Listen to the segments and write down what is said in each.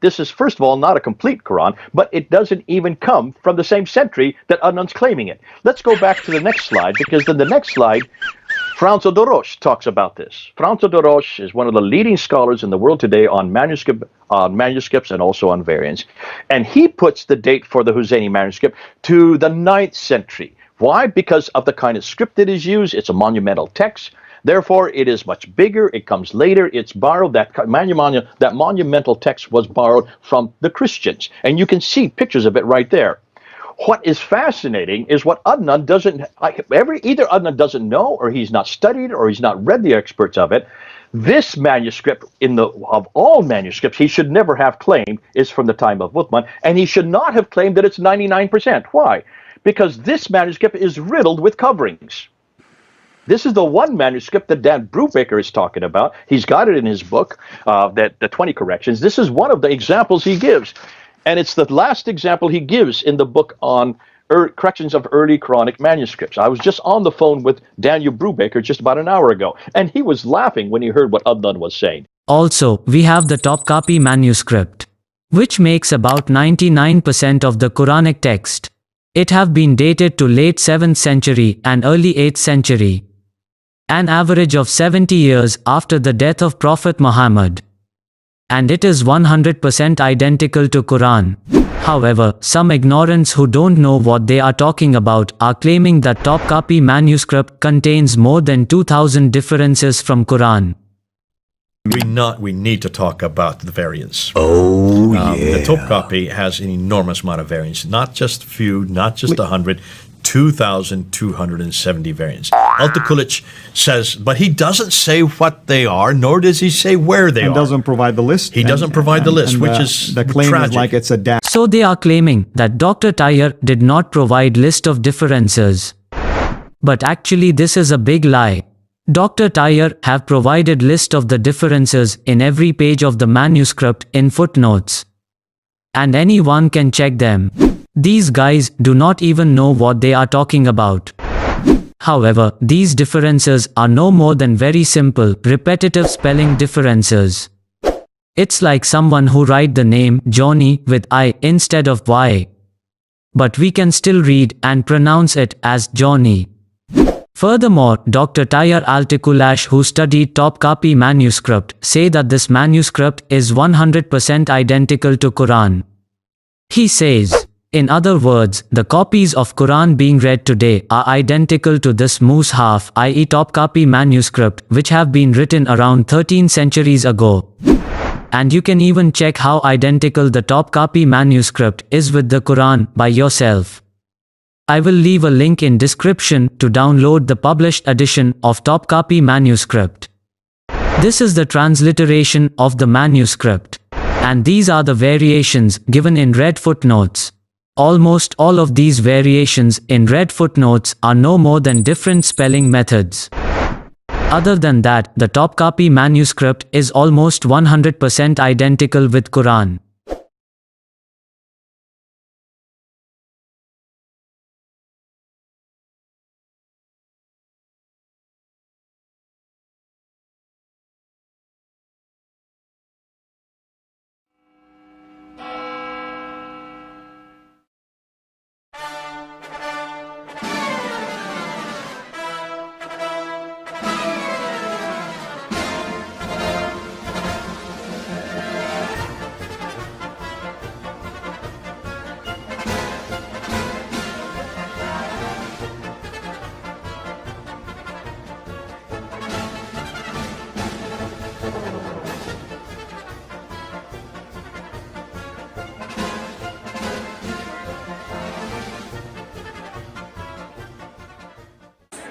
this is, first of all, not a complete Quran, but it doesn't even come from the same century that Adnan's claiming it. Let's go back to the next slide, because then the next slide, Franco de Roche talks about this. Franco de Roche is one of the leading scholars in the world today on manuscripts and also on variants. And he puts the date for the Husseini manuscript to the 9th century. Why? Because of the kind of script that is used. It's a monumental text. Therefore, it is much bigger. It comes later. It's borrowed. That monumental text was borrowed from the Christians. And you can see pictures of it right there. What is fascinating is what Adnan doesn't, either Adnan doesn't know, or he's not studied, or he's not read the experts of it. This manuscript, of all manuscripts, he should never have claimed is from the time of Uthman, and he should not have claimed that it's 99%. Why? Because this manuscript is riddled with coverings. This is the one manuscript that Dan Brubaker is talking about. He's got it in his book, the 20 corrections. This is one of the examples he gives. And it's the last example he gives in the book on corrections of early Quranic manuscripts. I was just on the phone with Daniel Brubaker just about an hour ago, and he was laughing when he heard what Adnan was saying. Also, we have the Topkapi manuscript, which makes about 99% of the Quranic text. It have been dated to late 7th century and early 8th century, an average of 70 years after the death of Prophet Mohammed. And it is 100% identical to Quran. However, some ignorants who don't know what they are talking about are claiming that Topkapi manuscript contains more than 2,000 differences from Quran. We need to talk about the variants. Oh, yeah. The Topkapi has an enormous amount of variants, not just a few, not just 100, 2,270 variants. Altıkılıç says, but he doesn't say what they are, nor does he say where they are. And doesn't provide the list. He doesn't provide the list, which is the claim tragic. is like it's a dash. So they are claiming that Dr. Tyre did not provide list of differences. But actually this is a big lie. Dr. Tyre have provided list of the differences in every page of the manuscript in footnotes. And anyone can check them. These guys do not even know what they are talking about. However, these differences are no more than very simple, repetitive spelling differences. It's like someone who write the name Johnny with I instead of Y. But we can still read and pronounce it as Johnny. Furthermore, Dr. Tyre Altıkılıç, who studied Topkapi manuscript, say that this manuscript is 100% identical to Quran. He says, in other words, the copies of Quran being read today are identical to this Mushaf, i.e. Topkapi manuscript, which have been written around 13 centuries ago. And you can even check how identical the Topkapi manuscript is with the Quran by yourself. I will leave a link in description to download the published edition of Topkapi manuscript. This is the transliteration of the manuscript. And these are the variations given in red footnotes. Almost all of these variations in red footnotes are no more than different spelling methods. Other than that, the Topkapi manuscript is almost 100% identical with Quran.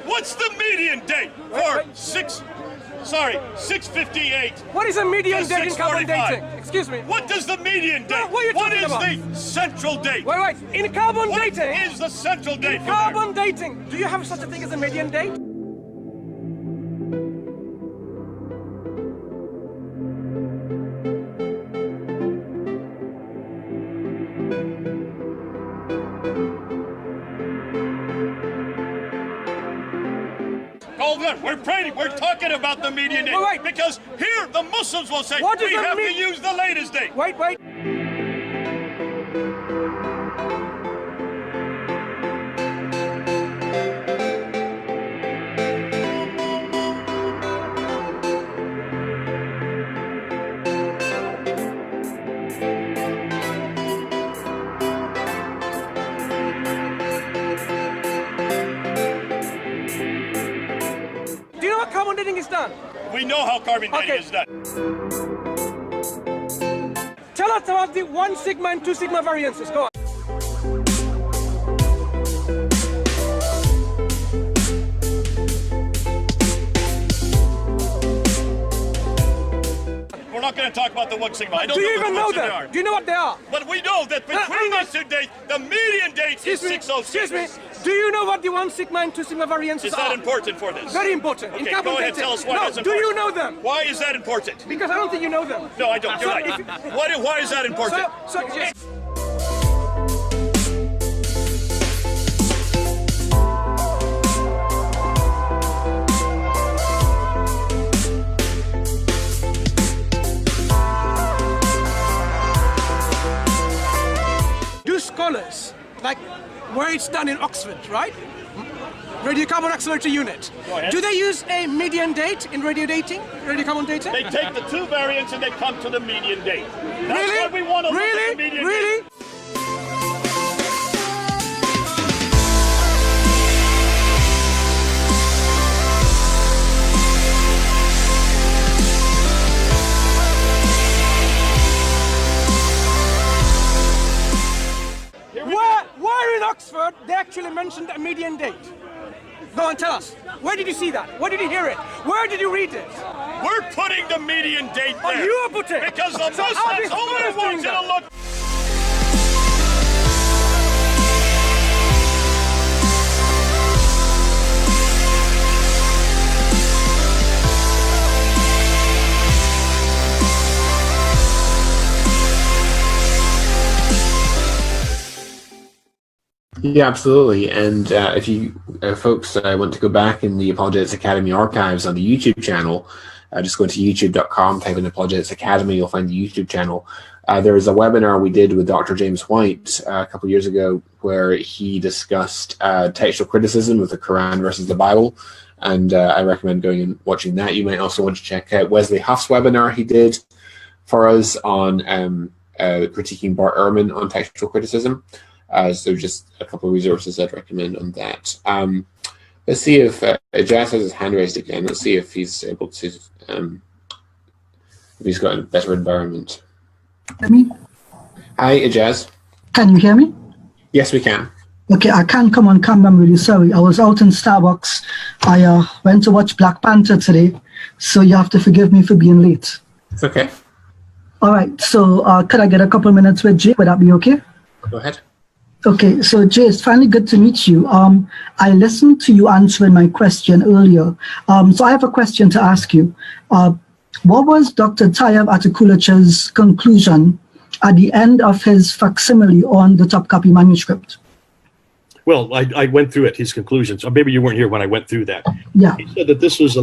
What's the median date for 658? What is a median date in carbon dating? Excuse me. What does the median date? What are you talking about? What is the central date? Wait. In carbon dating? What is the central date? In carbon dating, do you have such a thing as a median date? We're praying. We're talking about the median date. Wait. Because here the Muslims will say What is we the have to use the latest date. Wait. carbon dating is done? We know how carbon dating Okay. is done. Tell us about the 1 sigma and 2 sigma variances. Go on. We're not going to talk about the 1 sigma. I don't Do you know even what know they are. them? Do you know what they are? But we know that between hang on. these two dates, the median date is 606. Excuse me. Do you know what the 1 sigma and 2 sigma variances Is that are? important for this? Very important. In Okay, carbon go ahead, dating. tell us why No, that's do you important. know them? Why is that important? Because I don't think you know them. No, I don't. You're So right. if- Why is that important? Yes. Do scholars, like where it's done in Oxford, right? Radiocarbon accelerator unit. Go ahead. Do they use a median date in radiocarbon dating? They take the two variants and they come to the median date. That's Really? what we want to look at the Really? median Really? date. Where in Oxford they actually mentioned a median date? Go and tell us. Where did you see that? Where did you hear it? Where did you read it? We're putting the median date Oh, there. you are putting it. Because the So how Muslims are only scholars want doing you that? to look. Yeah, absolutely. And if you folks want to go back in the Apologetics Academy archives on the YouTube channel, just go to youtube.com, type in Apologetics Academy, you'll find the YouTube channel. There was a webinar we did with Dr. James White a couple of years ago where he discussed textual criticism of the Quran versus the Bible. And I recommend going and watching that. You might also want to check out Wesley Huff's webinar he did for us on critiquing Bart Ehrman on textual criticism. So just a couple of resources I'd recommend on that. Let's see if Ijaz has his hand raised again. Let's see if he's able to, if he's got a better environment. Hear me? Hi, Ijaz. Can you hear me? Yes, we can. Okay, I can't come on camera. I'm really sorry. I was out in Starbucks. I went to watch Black Panther today, so you have to forgive me for being late. It's okay. All right, so could I get a couple minutes with Jay? Would that be okay? Go ahead. Okay, so Jay, it's finally good to meet you. I listened to you answering my question earlier. So I have a question to ask you. What was Dr. Tayyab Atakulich's conclusion at the end of his facsimile on the Topkapi manuscript? Well, I went through it, his conclusions. Or maybe you weren't here when I went through that. Yeah. He said that this was the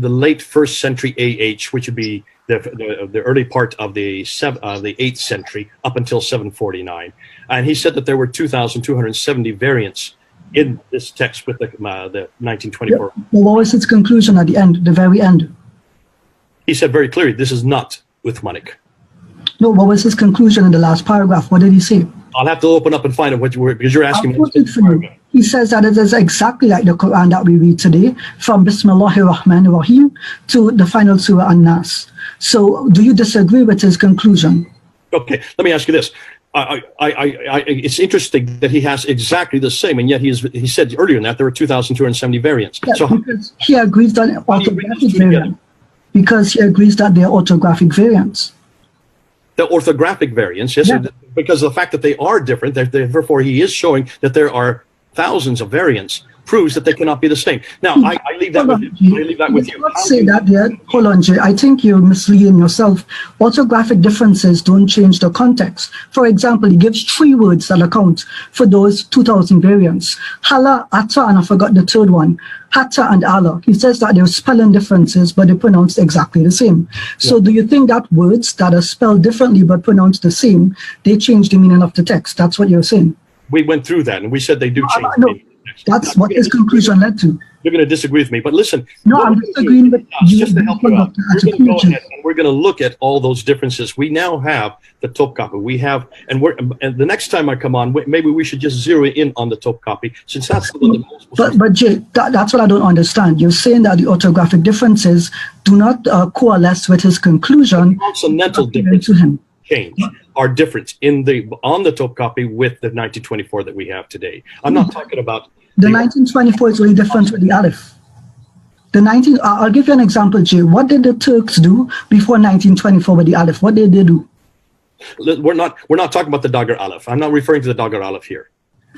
late first century AH, which would be the early part of the 8th century up until 749. And he said that there were 2,270 variants in this text with the 1924. Yeah. Well, what was his conclusion at the end, the very end? He said very clearly, this is not Uthmanic. No, what was his conclusion in the last paragraph? What did he say? I'll have to open up and find out what you were, because you're asking I'll quote it for you. He says that it is exactly like the Quran that we read today, from Bismillahir Rahmanir Rahim to the final Surah An-Nas. So do you disagree with his conclusion? Okay, let me ask you this. It's interesting that he has exactly the same, and yet he said earlier in that there were 2,270 variants. Yeah, So because he agrees that how do you bring those orthographic two together? variants. Because he agrees that they are orthographic variants. The orthographic variants, yes, Yeah. because of the fact that they are different, therefore he is showing that there are thousands of variants, proves that they cannot be the same. Now, I leave that with you. I leave that with you. Let's say that there. Hold on, Jay. I think you're misleading yourself. Orthographic differences don't change the context. For example, he gives 3 words that account for those 2,000 variants. Hala, Atta, and I forgot the third one. Hatta and Allah. He says that there are spelling differences, but they're pronounced exactly the same. So do you think that words that are spelled differently but pronounced the same, they change the meaning of the text? That's what you're saying. We went through that, and we said they do change. No, That's what his conclusion led to. You're going to disagree with me, but listen. No, I'm disagreeing with you. Just to help you out, we're going to go ahead and we're going to look at all those differences. We now have the Topkapi. We have, and the next time I come on, maybe we should just zero in on the Topkapi, since that's the one that most Muslims. But Jay, that's what I don't understand. You're saying that the orthographic differences do not coalesce with his conclusion. Consonantal differences change are different on the Topkapi with the 1924 that we have today. I'm not talking about. The 1924 is really different with the Aleph. I'll give you an example, Jay. What did the Turks do before 1924 with the Aleph? What did they do? We're not talking about the Dagger Aleph. I'm not referring to the Dagger Aleph here.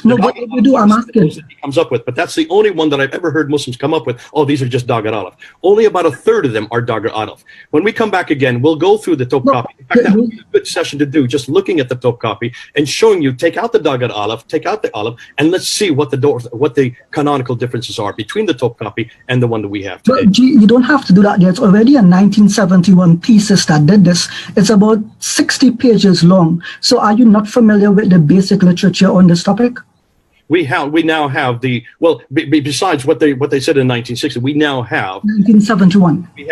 No, what did they do? I'm asking. That he comes up with, but that's the only one that I've ever heard Muslims come up with. Oh, these are just Dagger Aleph. Only about a third of them are Dagger Aleph. When we come back again, we'll go through the Topkapi. In fact, that would be a good session to do, just looking at the Topkapi and showing you, take out the Dagger Aleph, take out the Aleph, and let's see what the canonical differences are between the Topkapi and the one that we have today. But you don't have to do that. There's already a 1971 thesis that did this. It's about 60 pages long. So are you not familiar with the basic literature on this topic? We now have besides what they said in 1960, we now have 1971. We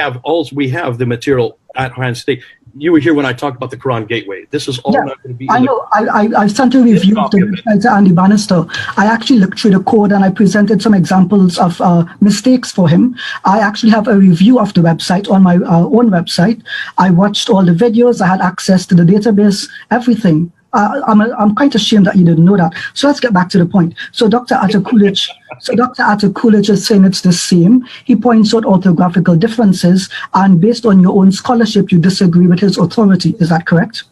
have the material at hand today. You were here when I talked about the Quran Gateway. This is all not going to be. I know. I sent a review of the website to Andy Bannister. I actually looked through the code and I presented some examples of mistakes for him. I actually have a review of the website on my own website. I watched all the videos. I had access to the database, everything. I'm quite ashamed that you didn't know that. So let's get back to the point. So Dr. Atakulich is saying it's the same. He points out orthographical differences, and based on your own scholarship, you disagree with his authority. Is that correct?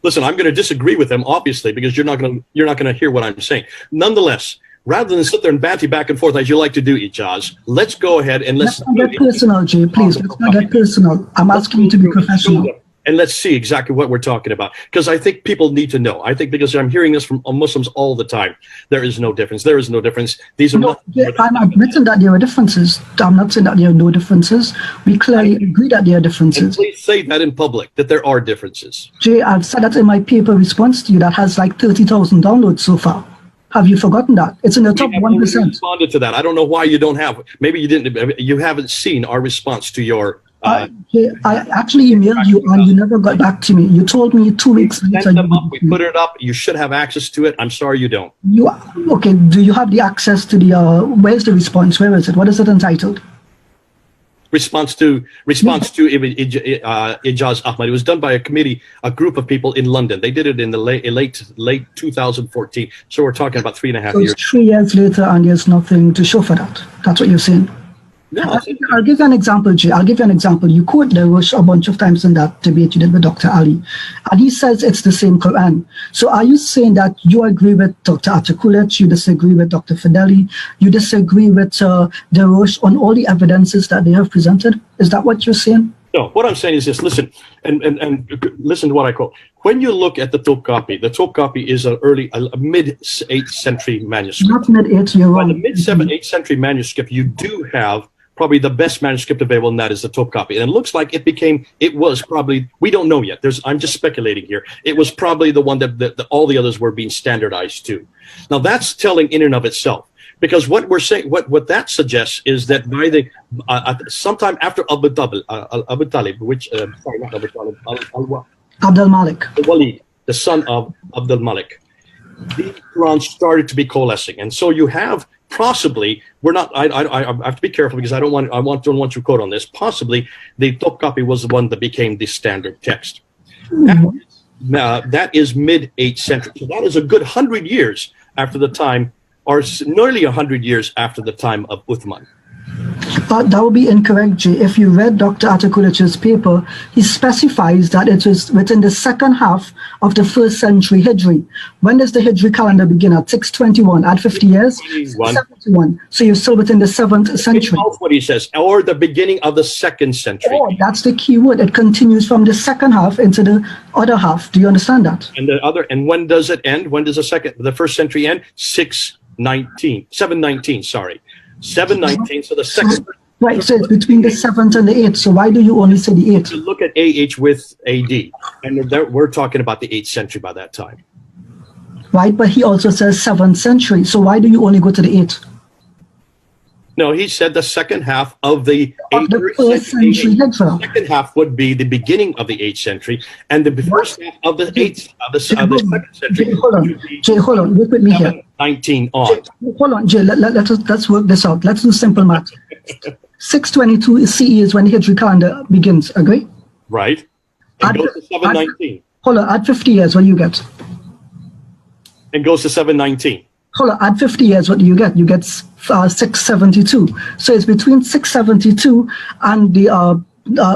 Listen, I'm going to disagree with him, obviously, because you're not going to hear what I'm saying. Nonetheless, rather than sit there and banty back and forth as you like to do, Ijaz, let's go ahead and let's not get personal, Jay. Please, let's not get personal. I'm asking you to be professional. And let's see exactly what we're talking about, because I think people need to know. I think because I'm hearing this from Muslims all the time. There is no difference. There is no difference. These are not. I'm admitting that there are differences. I'm not saying that there are no differences. We clearly agree that there are differences. And please say that in public, that there are differences. Jay, I've said that in my paper response to you that has like 30,000 downloads so far. Have you forgotten that? It's in the top 1%. Responded to that. I don't know why you don't have. Maybe you didn't. You haven't seen our response to your. I actually emailed you and you never got back to me. You told me 2 weeks later. We put it up. You should have access to it. I'm sorry you don't. Okay, do you have the access to the, where's the response? Where is it? What is it entitled? Response to Ijaz Ahmad. It was done by a group of people in London. They did it in the late 2014. So we're talking about 3.5 years. It's 3 years later and there's nothing to show for that. That's what you're saying. No, I'll give you an example, Jay. I'll give you an example. You quote Darush a bunch of times in that debate you did with Dr. Ali, and he says it's the same Quran. So are you saying that you agree with Dr. Atakulich, you disagree with Dr. Fideli, you disagree with Darush on all the evidences that they have presented? Is that what you're saying? No, what I'm saying is this, listen, and listen to what I quote. When you look at the Topkapi is a mid-8th century manuscript. Not mid-8th, you're wrong. By the mid-8th century manuscript, you do have probably the best manuscript available, and that is the Topkapi. And it looks like it was probably, we don't know yet. I'm just speculating here. It was probably the one that all the others were being standardized to. Now that's telling in and of itself. Because what we're saying, what that suggests is that by the sometime after Abu Talib, which sorry, not Abu Talib, Abdul Malik, Walid, the son of Abdul Malik, the Quran started to be coalescing, and so you have possibly I have to be careful because I don't want to quote on this. Possibly the Topkapi was the one that became the standard text. That is mid-8th century. So that is a good 100 years after the time. Or nearly 100 years after the time of Uthman. That would be incorrect, Jay. If you read Dr. Atakulich's paper, he specifies that it was within the second half of the 1st century Hijri. When does the Hijri calendar begin? At 621, add 50 years? 71. So you're still within the 7th century. That's what he says, or the beginning of the 2nd century. Oh, that's the key word. It continues from the second half into the other half. Do you understand that? And when does it end? When does the 1st century end? 719, sorry. 719, so the second. Right, so it's between the 7th and the 8th. So why do you only say the 8th? Look at AH with AD, and we're talking about the 8th century by that time. Right, but he also says 7th century. So why do you only go to the 8th? No, he said the second half of the Of the 8th first century Hijra. second half would be the beginning of the 8th century, and the first half of the 8th of the second century. Hold on, Jay, hold on, work with me here. 19 on. Hold on, Jay, let's work this out. Let's do simple math. 622 CE is when the Hijri calendar begins, agree? Right. And goes to 719. Hold on, add 50 years, what do you get? And goes to 719. Hold on, add 50 years, what do you get? You get 672. So it's between 672 and the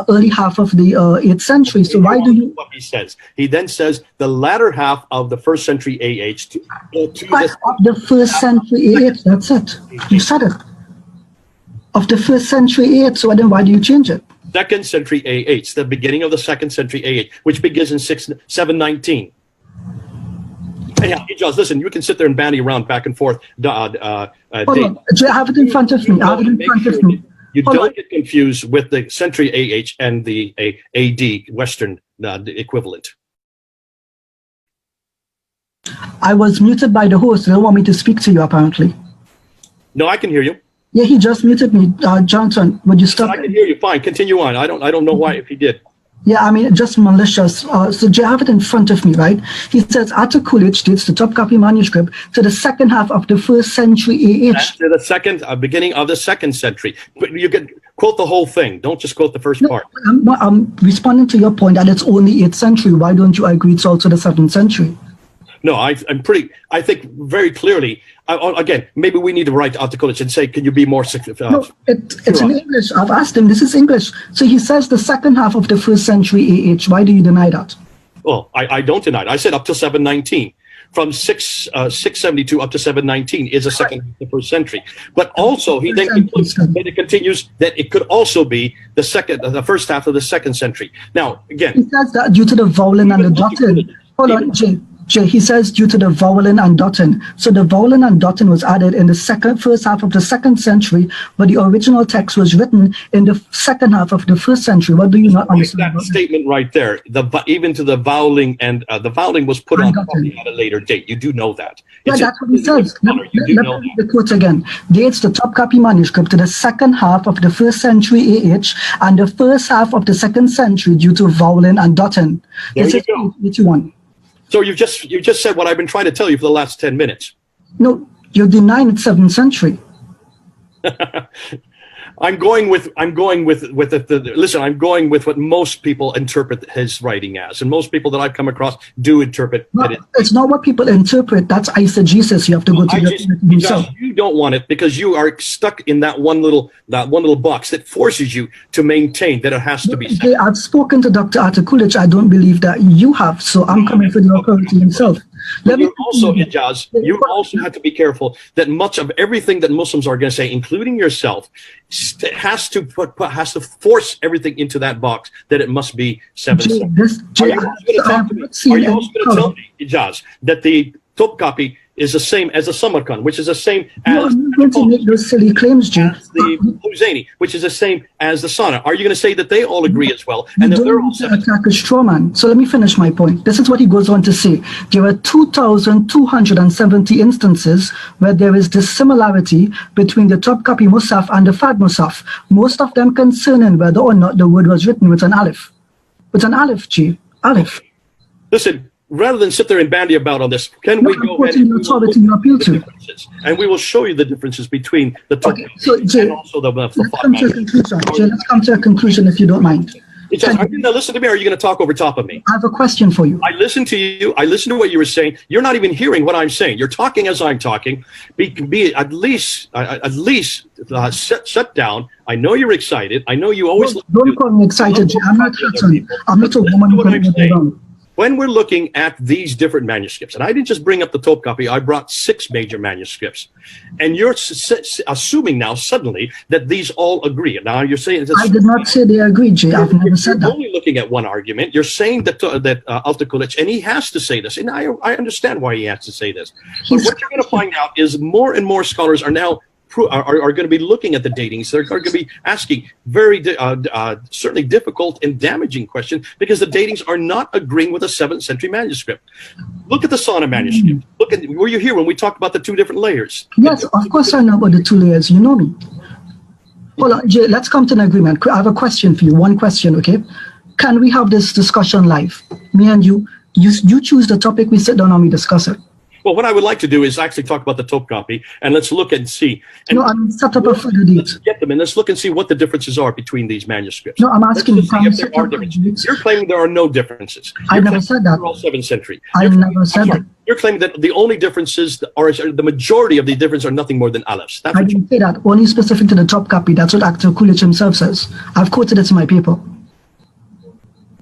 early half of the 8th century. So why do you... What he says. He then says the latter half of the 1st century AH to Of the 1st century AH, that's it. You said it. Of the 1st century AH, so then why do you change it? 2nd century AH, the beginning of the 2nd century AH, which begins in 719. Yeah, Ijaz, listen, you can sit there and bandy around back and forth. Hold on, I have it in front of me. I have it in front of me. You don't get confused with the century AH and the AD Western equivalent. I was muted by the host. They don't want me to speak to you, apparently. No, I can hear you. Yeah, he just muted me. Johnson, would you stop? I can hear you fine. Continue on. I don't know why if he did. Yeah, I mean, just malicious. So Jay, I have it in front of me, right? He says Atakulich dates the Topkapi manuscript to the second half of the 1st century AH. To the second beginning of the 2nd century. But you can quote the whole thing. Don't just quote the first part. I'm responding to your point that it's only 8th century. Why don't you agree it's also the 7th century? No, I think very clearly, again, maybe we need to write to Atakulich and say, can you be more... No, it's in English. I've asked him, this is English. So he says the second half of the 1st century AH. Why do you deny that? Well, I don't deny it. I said up to 719. From 672 up to 719 is a second half of the 1st century. But also, he then continues that it could also be the first half of the 2nd century. Now, again... He says that due to the vowel and the dotting. Hold on, Jay, he says due to the vowel and dotting. So the vowel and dotting was added in the first half of the 2nd century, but the original text was written in the second half of the 1st century. What do you not understand? That statement right there, even to the voweling, and the voweling was put on at a later date. You do know that. Yeah, that's what he says. Let me read the quote again. Dates the Topkapi manuscript to the second half of the 1st century AH and the first half of the 2nd century due to vowling and dotting. There you go. 81. So you've just said what I've been trying to tell you for the last 10 minutes. No, you're denying it's 7th century. I'm going with listen, I'm going with what most people interpret his writing as, and most people that I've come across do interpret it. It's not what people interpret. That's eisegesis. You have to go to yourself. You don't want it because you are stuck in that one little box that forces you to maintain that it has to be. Okay, I've spoken to Dr. Atakulich. I don't believe that you have, so I'm coming for the authority himself. You also, Ijaz, you also have to be careful that much of everything that Muslims are going to say, including yourself, has to force everything into that box that it must be 7th. Are you also going to tell me, Ijaz, that the Topkapi is the same as the Samarkand, which is the same as I'm going to make those silly claims, Jay. the Husseini, which is the same as the Sanaa. Are you going to say that they all agree as well? And that they're all attack a straw man. So let me finish my point. This is what he goes on to say. There are 2,270 instances where there is dissimilarity between the Topkapi Musaf and the Fad Musaf. Most of them concerning whether or not the word was written with an alif. With an alif, Jay. Alif. Listen. Rather than sit there and bandy about on this, can we go ahead and we will show you the differences between the Topkapi and also the let's come to a conclusion. Jay, let's come to a conclusion if you don't mind. Are you going to listen to me, or are you going to talk over top of me? I have a question for you. I listened to you. I listened to what you were saying. You're not even hearing what I'm saying. You're talking as I'm talking. Be at least shut down. I know you're excited. I know you always. Don't call me excited, Jay. I'm not Hatton. I'm not a woman who can get wrong. When we're looking at these different manuscripts, and I didn't just bring up the Topkapi, I brought 6 major manuscripts. And you're assuming now suddenly that these all agree. Now you're saying... I did not say they agree, Jay. I've never said that. You're only looking at one argument. You're saying that Atakulich, and he has to say this, and I understand why he has to say this. But what you're going to find out is more and more scholars are now are going to be looking at the datings. They're going to be asking very certainly difficult and damaging questions because the datings are not agreeing with a 7th century manuscript. Look at the Sanaa manuscript. Look at, were you here when we talked about the 2 different layers? Yes, of course I know about the 2 layers. You know me. Hold on, Jay, let's come to an agreement. I have a question for you. One question, okay? Can we have this discussion live? Me and you choose the topic, we sit down and we discuss it. Well, what I would like to do is actually talk about the Topkapi, and let's look and see. And no, I'm set up a further date. Get them, and let's look and see what the differences are between these manuscripts. No, I'm asking if there are differences. You're claiming there are no differences. I never said that. They're all 7th century. I never said that. You're claiming that the only differences are the majority of the difference are nothing more than aleph. I didn't say that. Only specific to the Topkapi. That's what Dr. Coolidge himself says. I've quoted it in my paper.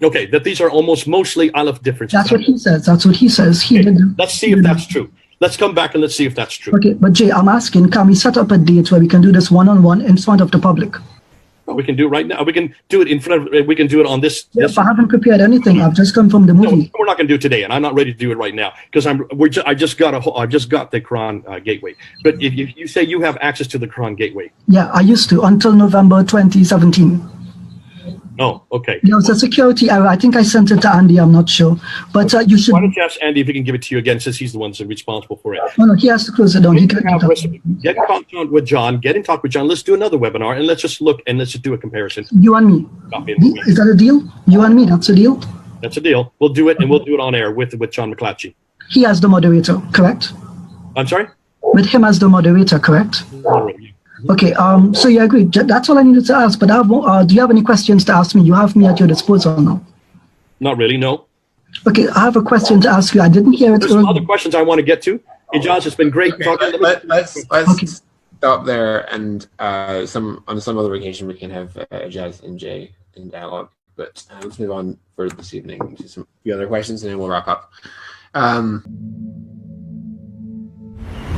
Okay, that these are almost mostly aleph differences. That's what he says. That's what he says. Let's see if that's true. Let's come back and let's see if that's true. Okay, but Jay, I'm asking, can we set up a date where we can do this one-on-one in front of the public? Well, we can do it right now. We can do it in front of. We can do it on this. Yes, I haven't prepared anything. I've just come from the movie. No, we're not going to do it today, and I'm not ready to do it right now because I just got the Quran gateway. But if you say you have access to the Quran gateway, yeah, I used to until November 2017. Oh, okay. There was a security error. I think I sent it to Andy. I'm not sure, but you should. Why don't you ask Andy if he can give it to you again, since he's the one that's responsible for it? No, he has to close it down. Get in contact with John. Get in talk with John. Let's do another webinar, and let's just look and let's just do a comparison. You and me. Is that a deal? You and me. That's a deal. That's a deal. We'll do it, and we'll do it on air with John McClatchy. He as the moderator, correct? I'm sorry. With him as the moderator, correct? Okay, so you agree. That's all I needed to ask. But do you have any questions to ask me? You have me at your disposal now. Not really, no. Okay, I have a question to ask you. I didn't hear it. There's some other questions I want to get to. Ijaz, it's been great talking. Let's stop there, and on some other occasion we can have Ijaz and Jay in dialogue. But let's move on for this evening to a few other questions, and then we'll wrap up.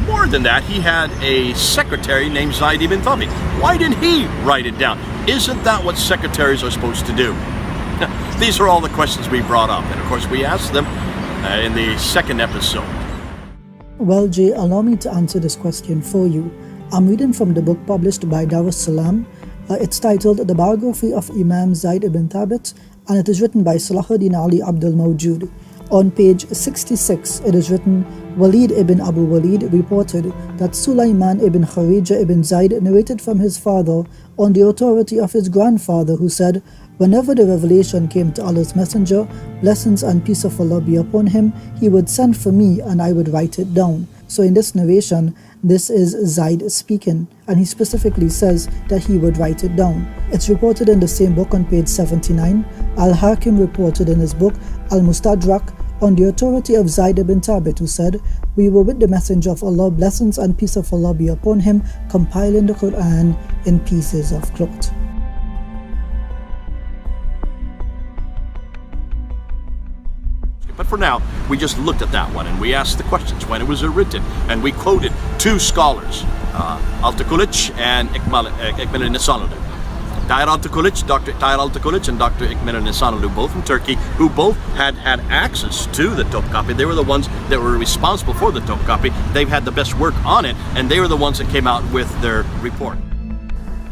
More than that, he had a secretary named Zaid ibn Thabit. Why didn't he write it down? Isn't that what secretaries are supposed to do? These are all the questions we brought up, and of course we asked them in the second episode. Well, Jay, allow me to answer this question for you. I'm reading from the book published by Darussalam. It's titled The Biography of Imam Zaid ibn Thabit, and it is written by Salahuddin Ali Abdul Mawjud. On page 66, it is written, Walid ibn Abu Walid reported that Sulaiman ibn Kharija ibn Zaid narrated from his father on the authority of his grandfather, who said, whenever the revelation came to Allah's messenger, blessings and peace of Allah be upon him, he would send for me and I would write it down. So in this narration, this is Zaid speaking, and he specifically says that he would write it down. It's reported in the same book on page 79. Al-Hakim reported in his book Al-Mustadrak on the authority of Zaid ibn Thabit, who said, we were with the messenger of Allah, blessings and peace of Allah be upon him, compiling the Quran in pieces of cloth. But for now, we just looked at that one and we asked the questions when it was written, and we quoted two scholars, Altıkılıç and Ikmal Nisanoglu. Tahir Altıkılıç, Dr. Tahir Altıkılıç and Dr. Ikmal Nisanoglu, both from Turkey, who both had access to the Topkapi. They were the ones that were responsible for the Topkapi. They've had the best work on it, and they were the ones that came out with their report.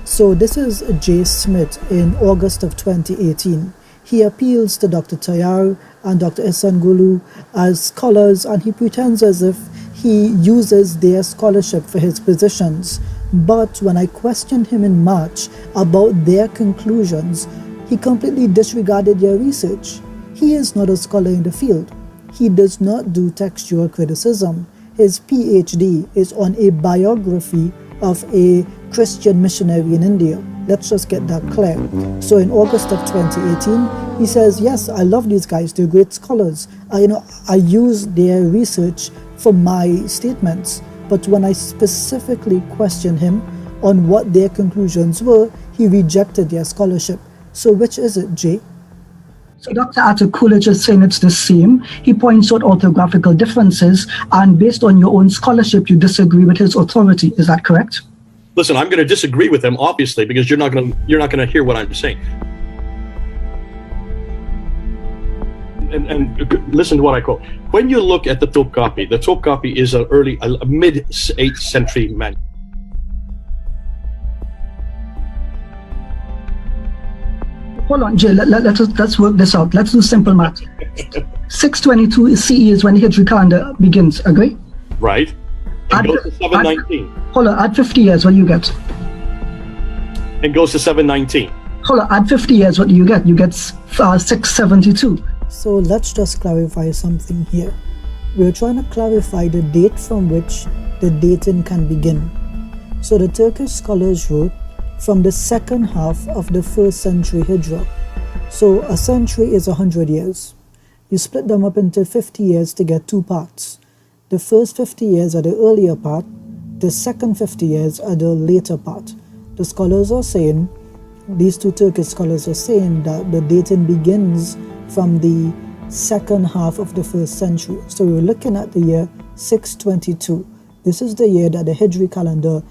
So this is J. Smith in August of 2018. He appeals to Dr. Tayyar and Dr. Esangulu as scholars, and he pretends as if he uses their scholarship for his positions. But when I questioned him in March about their conclusions, he completely disregarded their research. He is not a scholar in the field. He does not do textual criticism. His PhD is on a biography of a Christian missionary in India. Let's just get that clear. So in August of 2018, he says, yes, I love these guys, they're great scholars. I use their research for my statements. But when I specifically questioned him on what their conclusions were, he rejected their scholarship. So which is it, Jay? So Dr. Atta Coolidge is saying it's the same. He points out orthographical differences, and based on your own scholarship, you disagree with his authority. Is that correct? Listen, I'm going to disagree with him, obviously, because you're not going to hear what I'm saying. And listen to what I quote. When you look at the Topkapi is a mid-8th century manuscript. Hold on, Jay, let's work this out. Let's do simple math. 622 CE is when the Hijri calendar begins, agree? Right. And goes to 719. Hold on, add 50 years, what do you get? and goes to 719. Hold on, add 50 years, what do you get? You get 672. So let's just clarify something here. We're trying to clarify the date from which the dating can begin. So the Turkish scholars wrote from the second half of the 1st century Hijra. So a century is 100 years. You split them up into 50 years to get 2 parts. The first 50 years are the earlier part, the second 50 years are the later part. The scholars are saying, these two Turkish scholars are saying that the dating begins from the second half of the 1st century. So we're looking at the year 622. This is the year that the Hijri calendar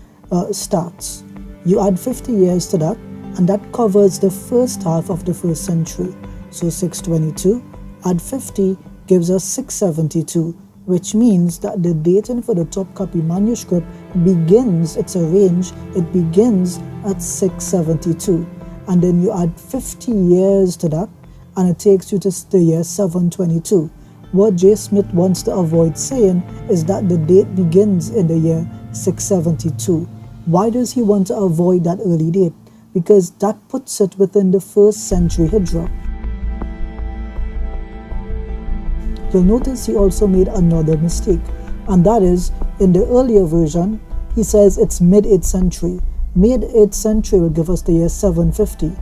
starts. You add 50 years to that, and that covers the first half of the 1st century. So 622, add 50 gives us 672, which means that the dating for the Topkapi manuscript begins, it's a range, it begins at 672. And then you add 50 years to that, and it takes you to the year 722. What J. Smith wants to avoid saying is that the date begins in the year 672. Why does he want to avoid that early date? Because that puts it within the 1st century Hijra. You'll notice he also made another mistake, and that is, in the earlier version, he says it's mid-8th century. Mid-8th century will give us the year 750.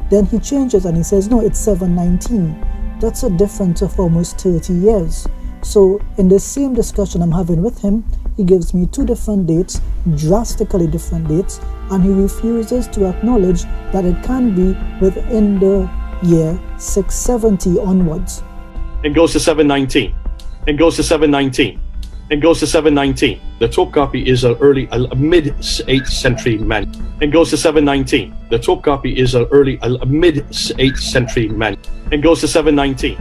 Then he changes and he says, no, it's 719. That's a difference of almost 30 years. So in the same discussion I'm having with him, he gives me 2 different dates, drastically different dates, and he refuses to acknowledge that it can be within the year 670 onwards. And goes to 719. And goes to 719. And goes to 719. The Topkapi is a mid-8th century man. And goes to 719. The Topkapi is a mid-8th century man. And goes to 719.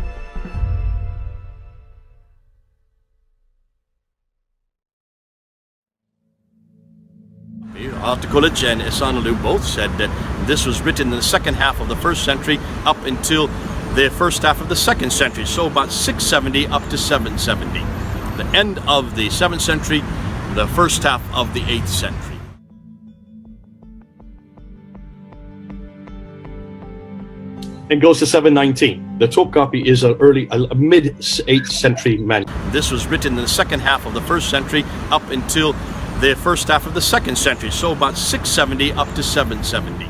Dcci and Ihsanuddin both said that this was written in the second half of the 1st century up until the first half of the 2nd century, so about 670 up to 770. The end of the 7th century, the first half of the 8th century. And goes to 719. The Topkapi is a mid-8th century man. This was written in the second half of the 1st century up until the first half of the 2nd century, so about 670 up to 770.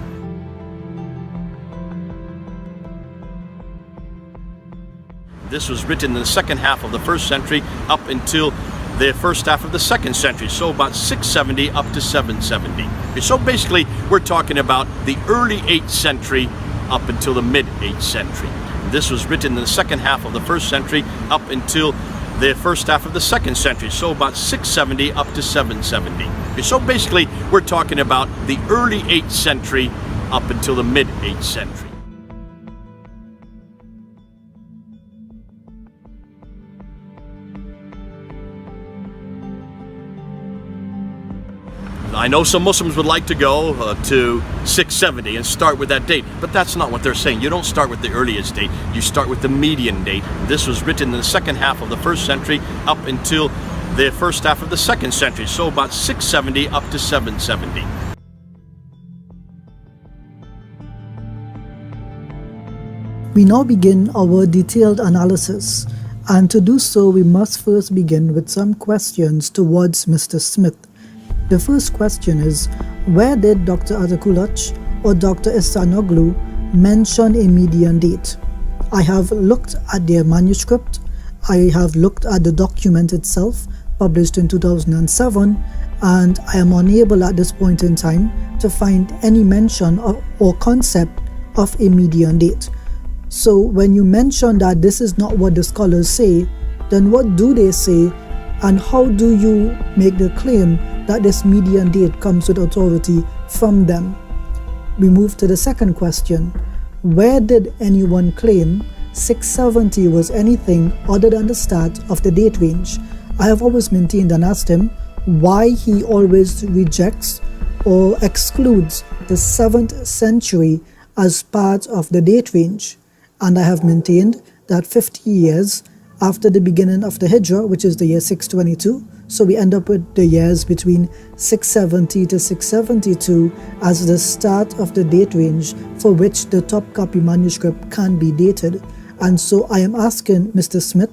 This was written in the second half of the 1st century up until the first half of the 2nd century, so about 670 up to 770. So basically, we're talking about the early 8th century up until the mid-8th century. This was written in the second half of the 1st century up until the first half of the 2nd century, so about 670 up to 770. So basically, we're talking about the early 8th century up until the mid-8th century. I know some Muslims would like to go to 670 and start with that date, but that's not what they're saying. You don't start with the earliest date, you start with the median date. This was written in the second half of the 1st century up until the first half of the 2nd century, so about 670 up to 770. We now begin our detailed analysis, and to do so we must first begin with some questions towards Mr. Smith. The first question is, where did Dr. Atakulach or Dr. Ihsanuddin mention a median date? I have looked at their manuscript, I have looked at the document itself, published in 2007, and I am unable at this point in time to find any mention of, or concept of a median date. So when you mention that this is not what the scholars say, then what do they say, and how do you make the claim that this median date comes with authority from them? We move to the second question. Where did anyone claim 670 was anything other than the start of the date range? I have always maintained and asked him why he always rejects or excludes the 7th century as part of the date range. And I have maintained that 50 years after the beginning of the Hijra, which is the year 622, So we end up with the years between 670 to 672 as the start of the date range for which the Topkapi manuscript can be dated. And so I am asking Mr. Smith,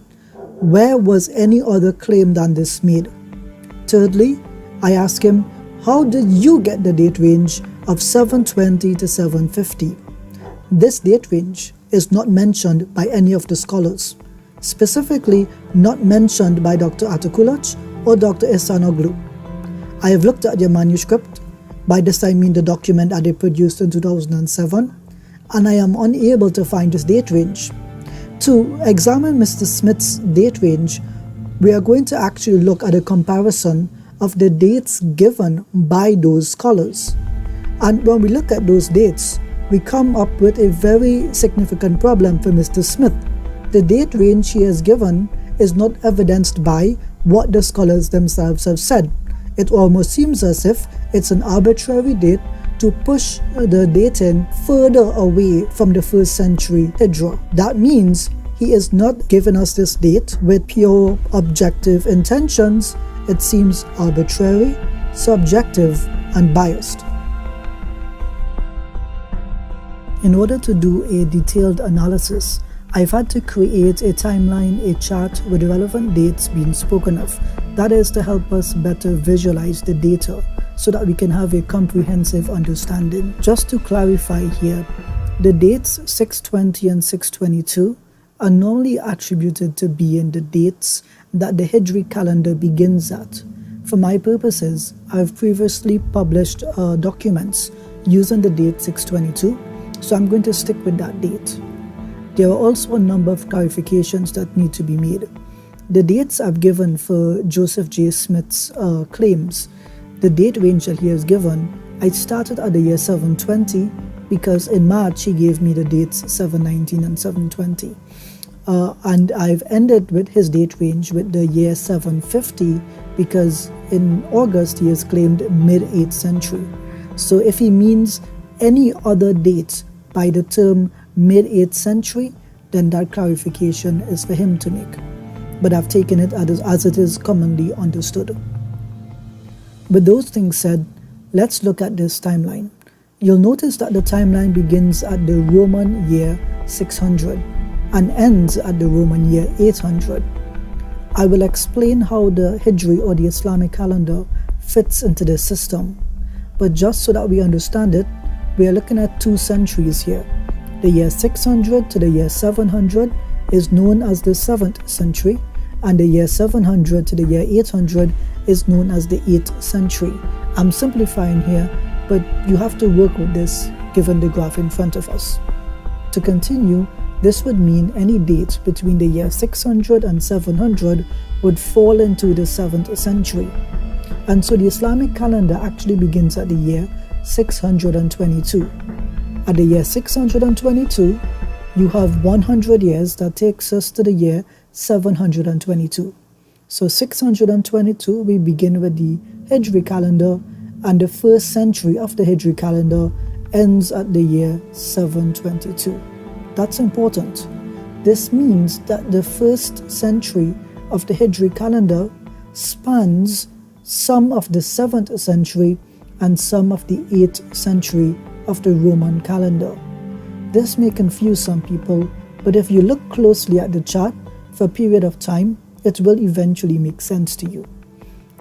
where was any other claim than this made? Thirdly, I ask him, how did you get the date range of 720 to 750? This date range is not mentioned by any of the scholars, specifically not mentioned by Dr. Atakulach or Dr. Ihsanoglu. I have looked at your manuscript, by this I mean the document that they produced in 2007, and I am unable to find this date range. To examine Mr. Smith's date range, we are going to actually look at a comparison of the dates given by those scholars. And when we look at those dates, we come up with a very significant problem for Mr. Smith. The date range he has given is not evidenced by what the scholars themselves have said. It almost seems as if it's an arbitrary date to push the dating further away from the 1st century Hijra. That means he is not giving us this date with pure objective intentions. It seems arbitrary, subjective, and biased. In order to do a detailed analysis, I've had to create a timeline, a chart with relevant dates being spoken of. That is to help us better visualize the data so that we can have a comprehensive understanding. Just to clarify here, the dates 620 and 622 are normally attributed to being the dates that the Hijri calendar begins at. For my purposes, I've previously published documents using the date 622, so I'm going to stick with that date. There are also a number of clarifications that need to be made. The dates I've given for Joseph J. Smith's claims, the date range that he has given, I started at the year 720 because in March he gave me the dates 719 and 720. And I've ended with his date range with the year 750 because in August he has claimed mid-8th century. So if he means any other date by the term mid-8th century, then that clarification is for him to make. But I've taken it as it is commonly understood. With those things said, let's look at this timeline. You'll notice that the timeline begins at the Roman year 600 and ends at the Roman year 800. I will explain how the Hijri or the Islamic calendar fits into this system. But just so that we understand it, we are looking at 2 centuries here. The year 600 to the year 700 is known as the 7th century, and the year 700 to the year 800 is known as the 8th century. I'm simplifying here, but you have to work with this given the graph in front of us. To continue, this would mean any date between the year 600 and 700 would fall into the 7th century. And so the Islamic calendar actually begins at the year 622. At the year 622, you have 100 years that takes us to the year 722. So 622, we begin with the Hijri calendar, and the 1st century of the Hijri calendar ends at the year 722. That's important. This means that the 1st century of the Hijri calendar spans some of the 7th century and some of the 8th century of the Roman calendar. This may confuse some people, but if you look closely at the chart for a period of time, it will eventually make sense to you.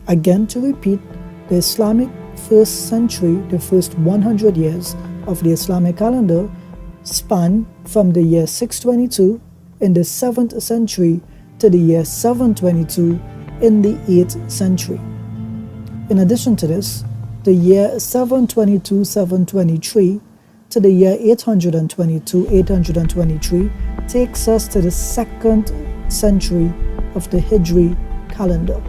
Again, to repeat, the Islamic 1st century, the first 100 years of the Islamic calendar, span from the year 622 in the 7th century to the year 722 in the 8th century. In addition to this, the year 722-723 to the year 822-823 takes us to the 2nd century of the Hijri calendar.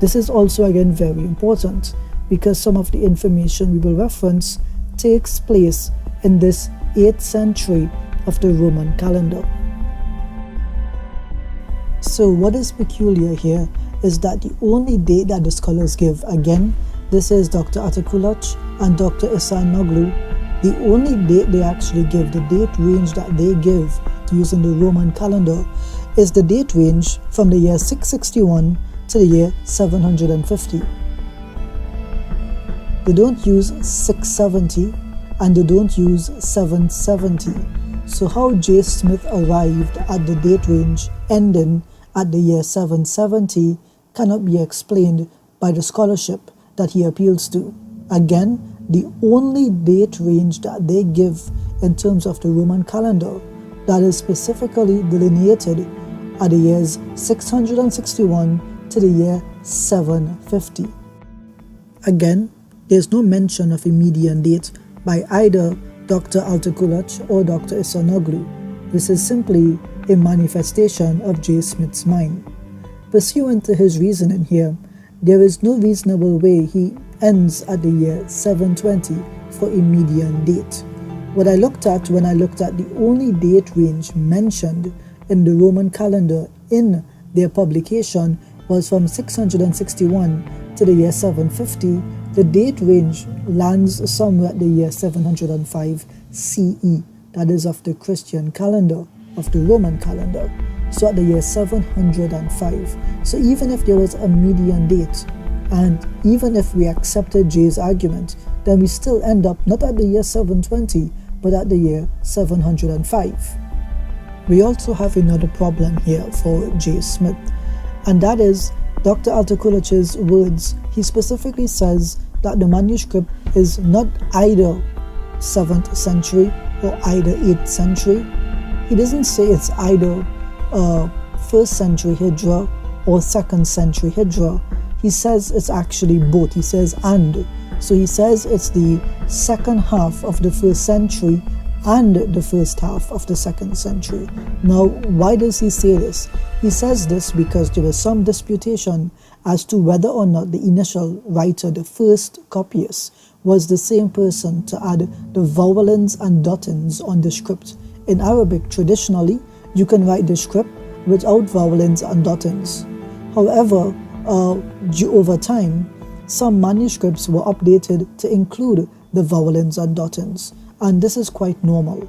This is also again very important because some of the information we will reference takes place in this 8th century of the Roman calendar. So what is peculiar here is that the only date that the scholars give, again, this is Dr. Atakulach and Dr. Ihsanoglu, the only date they actually give, the date range that they give using the Roman calendar, is the date range from the year 661 to to the year 750. They don't use 670 and they don't use 770. So how J. Smith arrived at the date range ending at the year 770 cannot be explained by the scholarship that he appeals to. Again, the only date range that they give in terms of the Roman calendar that is specifically delineated are the years 661 to the year 750. Again, there is no mention of a median date by either Dr. Altegülöç or Dr. Ihsanoglu. This is simply a manifestation of J. Smith's mind. Pursuant to his reasoning here, there is no reasonable way he ends at the year 720 for a median date. What I looked at when I looked at the only date range mentioned in the Roman calendar in their publication was from 661 to the year 750. The date range lands somewhere at the year 705 CE, that is of the Christian calendar, of the Roman calendar. So at the year 705. So even if there was a median date, and even if we accepted J's argument, then we still end up not at the year 720, but at the year 705. We also have another problem here for J. Smith, and that is Dr. Altegülöç's words. He specifically says that the manuscript is not either 7th century or either 8th century. He doesn't say it's either 1st century Hijra or 2nd century Hijra. He says it's actually both. He says and. So he says it's the second half of the 1st century and the first half of the 2nd century. Now, why does he say this? He says this because there was some disputation as to whether or not the initial writer, the first copyist, was the same person to add the vowelins and dottins on the script. In Arabic, traditionally, you can write the script without vowelins and dottins. However, over time, some manuscripts were updated to include the vowelins and dottins, and this is quite normal.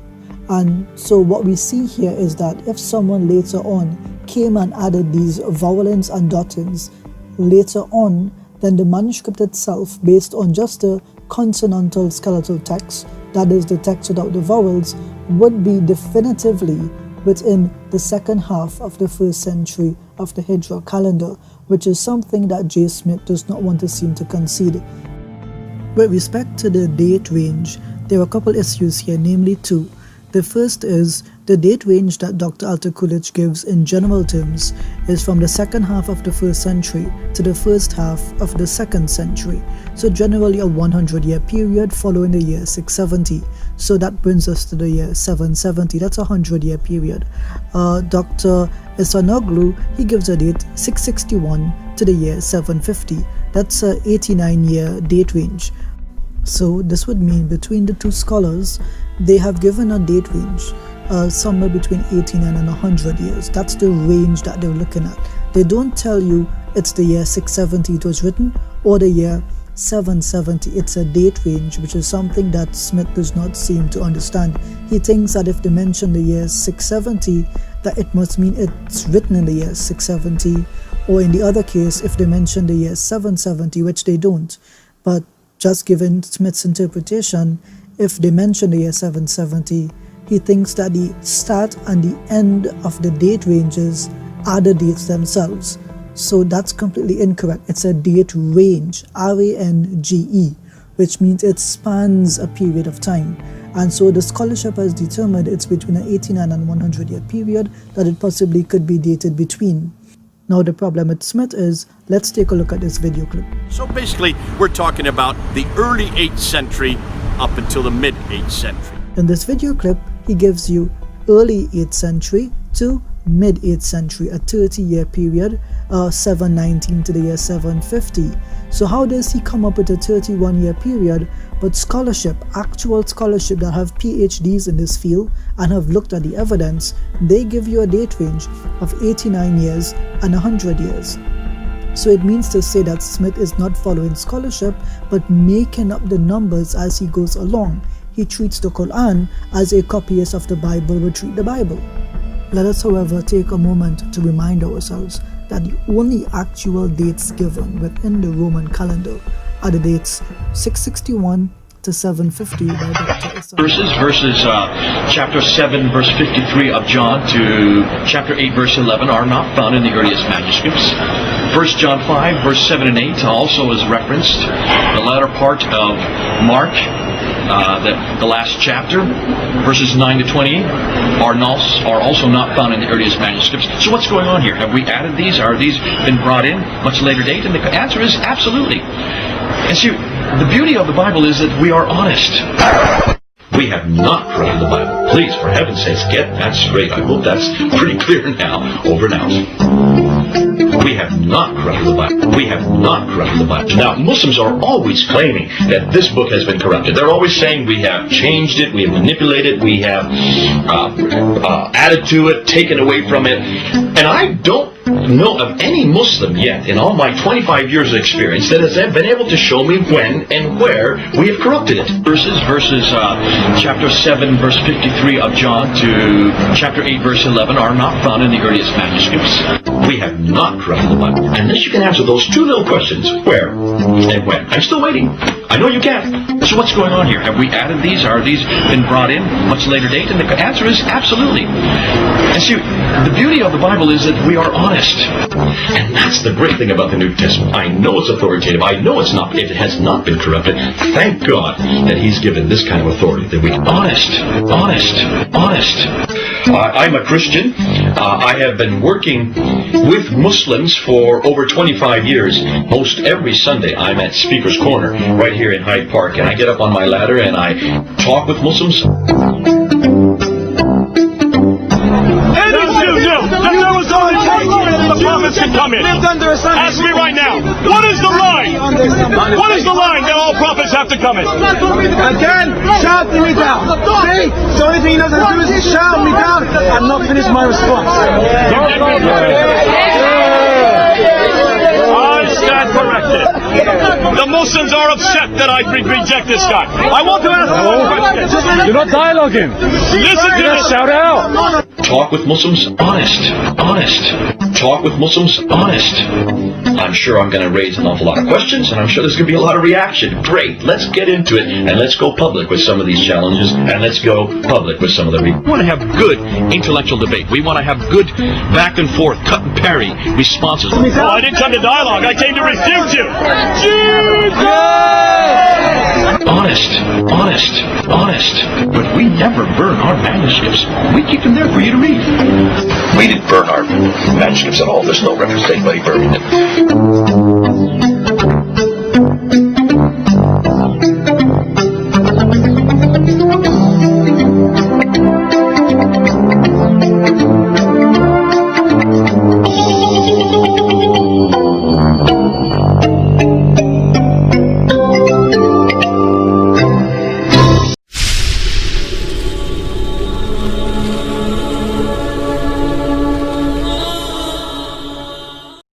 And so what we see here is that if someone later on came and added these vowelins and dottins later on, then the manuscript itself, based on just the consonantal skeletal text, that is the text without the vowels, would be definitively within the second half of the 1st century of the Hijra calendar, which is something that J. Smith does not want to seem to concede. With respect to the date range, there are a couple issues here, namely two. The first is the date range that Dr. Altegülöç gives in general terms is from the second half of the 1st century to the first half of the 2nd century. So generally a 100-year period following the year 670. So that brings us to the year 770. That's a 100-year period. Dr. Ihsanoglu, he gives a date 661 to the year 750. That's a 89-year date range. So this would mean between the two scholars, they have given a date range somewhere between 89 and 100 years. That's the range that they're looking at. They don't tell you it's the year 670 it was written or the year 770. It's a date range, which is something that Smith does not seem to understand. He thinks that if they mention the year 670, that it must mean it's written in the year 670, or in the other case, if they mention the year 770, which they don't. But just given Smith's interpretation, if they mention the year 770, he thinks that the start and the end of the date ranges are the dates themselves. So that's completely incorrect. It's a date range, R-A-N-G-E, which means it spans a period of time. And so the scholarship has determined it's between an 89 and 100-year period that it possibly could be dated between. Now the problem with Smith is, let's take a look at this video clip. So basically, we're talking about the early 8th century up until the mid 8th century. In this video clip, he gives you early 8th century to mid 8th century, a 30-year period, 719 to the year 750. So how does he come up with a 31-year period? But scholarship, actual scholarship that have PhDs in this field and have looked at the evidence, they give you a date range of 89 years and 100 years. So it means to say that Smith is not following scholarship but making up the numbers as he goes along. He treats the Quran as a copyist of the Bible would treat the Bible. Let us, however, take a moment to remind ourselves that the only actual dates given within the Roman calendar are the dates 661 to 750 by Dr. Issa. Verses chapter 7 verse 53 of John to chapter 8 verse 11 are not found in the earliest manuscripts. 1 John 5 verse 7 and 8 also is referenced. The latter part of Mark, the last chapter, verses 9 to 20 are also not found in the earliest manuscripts. So what's going on here? Have we added these? Are these been brought in much later date? And the answer is absolutely. And see, the beauty of the Bible is that we are honest. We have not corrupted the Bible. Please, for heaven's sakes, get that straight. I hope that's pretty clear now. Over and out. We have not corrupted the Bible. We have not corrupted the Bible. Now, Muslims are always claiming that this book has been corrupted. They're always saying we have changed it, we have manipulated it, we have added to it, taken away from it. And I don't know of any Muslim yet, in all my 25 years of experience, that has been able to show me when and where we have corrupted it. Verses chapter 7 verse 53 of John to chapter 8 verse 11 are not found in the earliest manuscripts. We have not corrupted the Bible. Unless you can answer those two little questions, where and when. I'm still waiting. I know you can. So what's going on here? Have we added these? Are these been brought in much later date? And the answer is absolutely. And see, the beauty of the Bible is that we are honest. And that's the great thing about the New Testament. I know it's authoritative. I know it has not been corrupted. Thank God that He's given this kind of authority. That we honest. I'm a Christian. I have been working with Muslims for over 25 years. Most every Sunday I'm at Speaker's Corner right here in Hyde Park, and I get up on my ladder and I talk with Muslims. The prophets can come in. Ask me right now, what is the line? What is the line that all prophets have to come in? Again, shout me down. See? The only thing he doesn't do is shout me down. I'm not finished my response. I stand corrected. The Muslims are upset that I reject this guy. I want to ask one question. You're not dialoguing. Listen to this. Shout out. Talk with Muslims, honest. Talk with Muslims, honest. I'm sure I'm going to raise an awful lot of questions, and I'm sure there's going to be a lot of reaction. Great, let's get into it, and let's go public with some of these challenges, and let's go public with some of them. We want to have good intellectual debate. We want to have good back and forth, cut and parry responses. Well, I didn't come to dialogue. I came to refute you. Honest. But we never burn our manuscripts. We keep them there for you to read. We didn't burn our manuscripts at all. There's no reference to anybody burning them.